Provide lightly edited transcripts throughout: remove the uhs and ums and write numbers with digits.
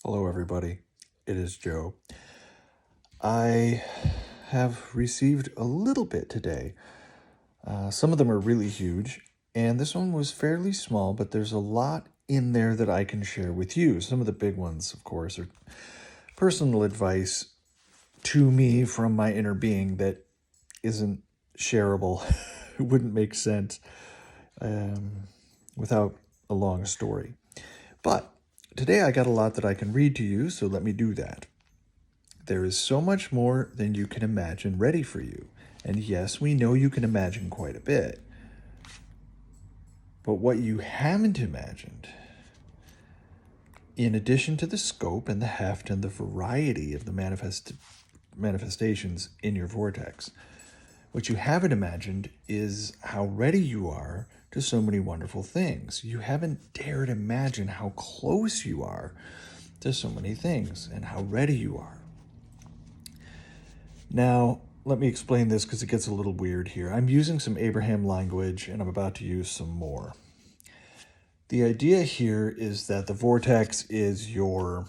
Hello, everybody. It is Joe. I have received a little bit today. Some of them are really huge, and this one was fairly small, but there's a lot in there that I can share with you. Some of the big ones, of course, are personal advice to me from my inner being that isn't shareable. It wouldn't make sense without a long story. But today I got a lot that I can read to you, so let me do that. There is so much more than you can imagine ready for you. And yes, we know you can imagine quite a bit. But what you haven't imagined, in addition to the scope and the heft and the variety of the manifestations in your vortex, what you haven't imagined is how ready you are to so many wonderful things. You haven't dared imagine how close you are to so many things and how ready you are. Now, let me explain this because it gets a little weird here. I'm using some Abraham language and I'm about to use some more. The idea here is that the vortex is your,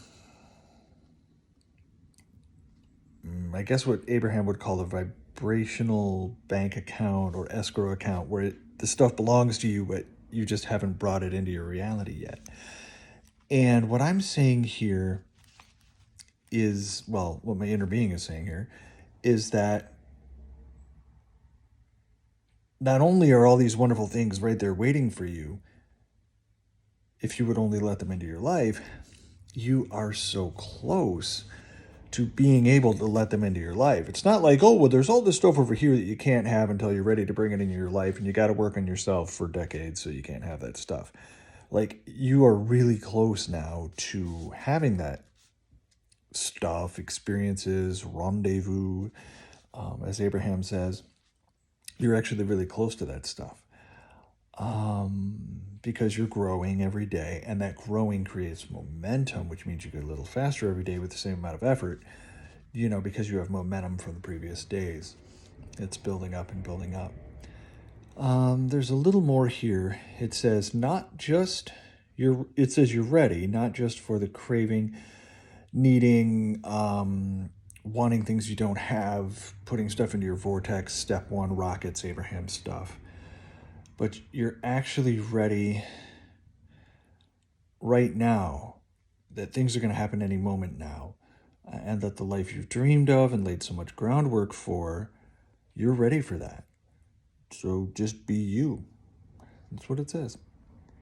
I guess what Abraham would call a vibrational bank account or escrow account where the stuff belongs to you, but you just haven't brought it into your reality yet. And what I'm saying here is, well, what my inner being is saying here is that not only are all these wonderful things right there waiting for you, if you would only let them into your life, you are so close to being able to let them into your life. It's not like, oh, well, there's all this stuff over here that you can't have until you're ready to bring it into your life, and you got to work on yourself for decades so you can't have that stuff. Like, you are really close now to having that stuff, experiences, rendezvous. As Abraham says, you're actually really close to that stuff. Because you're growing every day, and that growing creates momentum, which means you get a little faster every day with the same amount of effort, because you have momentum from the previous days. It's building up and building up. There's a little more here. It says it says you're ready, not just for the craving, needing, wanting things you don't have, putting stuff into your vortex, step one, rockets, Abraham stuff. But you're actually ready right now, that things are going to happen any moment now, and that the life you've dreamed of and laid so much groundwork for, you're ready for that. So just be you. That's what it says.